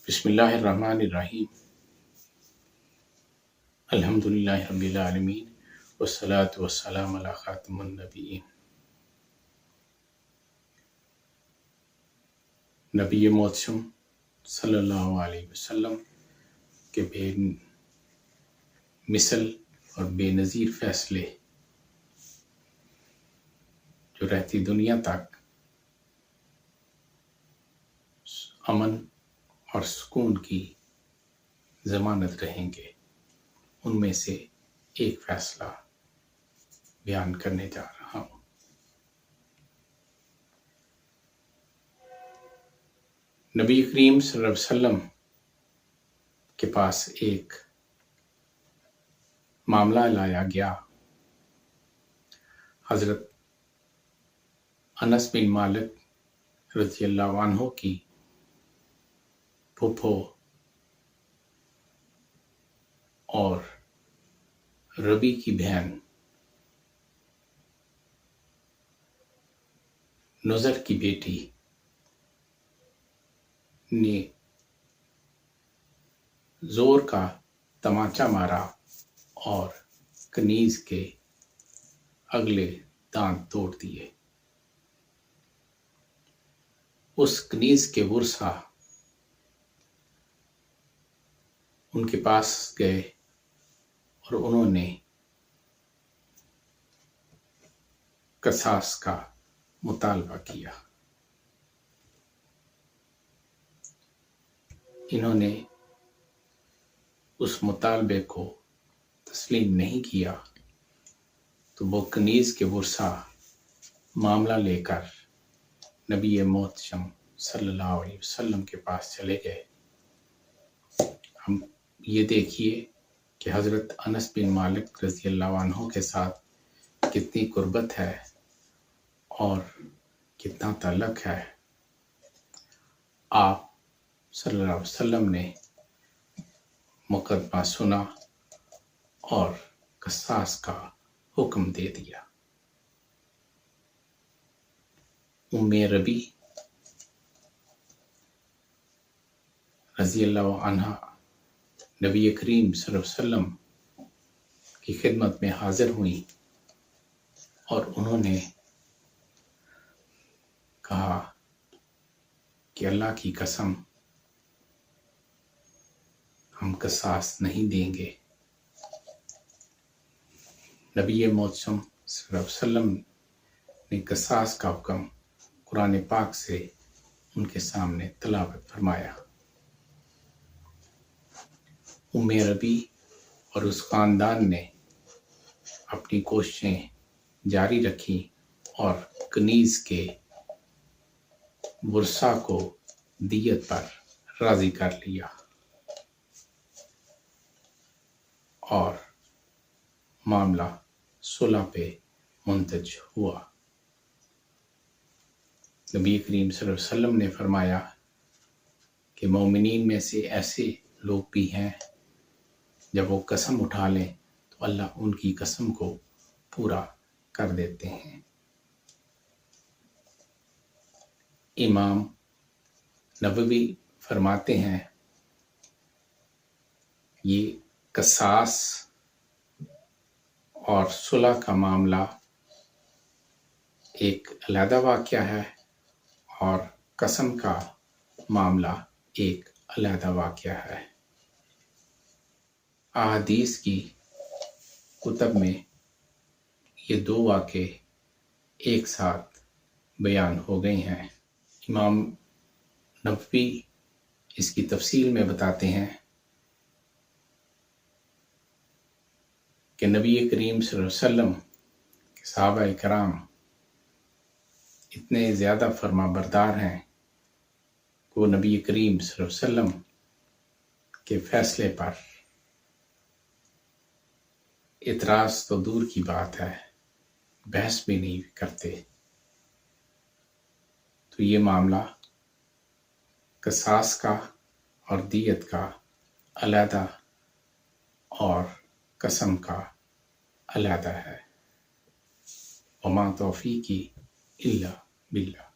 बिस्मिल्लाहिर्रहमानिर्रहीम। अल्हम्दुलिल्लाहि रब्बिल आलमीन वस्सलातु वस्सलामु अला खातिमुन नबिय्यीन। नबी मोहम्मद सल्लल्लाहु अलैहि वसल्लम के बेमिसल और बेनज़ीर फैसले जो रहती दुनिया तक अमन और सुकून की ज़मानत रहेंगे, उनमें से एक फैसला बयान करने जा रहा हूँ। नबी करीम सल्लल्लाहु अलैहि वसल्लम के पास एक मामला लाया गया। हज़रत अनस बिन मालिक रज़ियल्लाहु अन्हु की फूफो और रबी की बहन नुज़र की बेटी ने जोर का तमाचा मारा और कनीज के अगले दांत तोड़ दिए। उस कनीज के वर्सा उनके पास गए और उन्होंने कसास का मुतालबा किया। इन्होंने उस मुतालबे को तस्लीम नहीं किया तो वो कनीज के वर्सा मामला लेकर नबी मोहम्मद सल्लल्लाहु अलैहि वसल्लम के पास चले गए। हम ये देखिए कि हज़रत अनस बिन मालिक रज़ियल्लाहु अन्हु के साथ कितनी कुर्बत है और कितना ताल्लुक है। आप सल्लल्लाहु अलैहि वसल्लम ने मुकदमा सुना और कसास का हुक्म दे दिया। उम्मे रबी रज़ियल्लाहु अन्हा नबी करीम सल्लल्लाहु अलैहि वसल्लम की खिदमत में हाजिर हुई और उन्होंने कहा कि अल्लाह की कसम, हम कसास नहीं देंगे। नबी मोहम्मद सल्लल्लाहु अलैहि वसल्लम ने कसास का हुक्म कुरान पाक से उनके सामने तिलावत फरमाया। उम्मे रबी और उस खानदान ने अपनी कोशिशें जारी रखी और कनीज के वर्सा को दियत पर राजी कर लिया और मामला सुलह पे मुंतज हुआ। नबी करीम सल्लल्लाहु अलैहि वसल्लम ने फरमाया कि मोमिनीन में से ऐसे लोग भी हैं जब वो कसम उठा लें तो अल्लाह उनकी कसम को पूरा कर देते हैं। इमाम नबवी फरमाते हैं, ये कसास और सुलह का मामला एक अलग वाक़या है और कसम का मामला एक अलग वाक़या है। अहादीस की कुतब में ये दो वाक़े एक साथ बयान हो गए हैं। इमाम नबवी इसकी तफसील में बताते हैं कि नबी करीम सल्लल्लाहु अलैहि वसल्लम के सहाबा कराम इतने ज़्यादा फरमा बरदार हैं कि वो नबी करीम सल्लल्लाहु अलैहि वसल्लम के फैसले पर इतराज़ तो दूर की बात है, बहस भी नहीं करते। तो ये मामला कसास का और दियत का अलहदा और कसम का अलहदा है। वमा तौफीकी इल्ला बिल्लाह।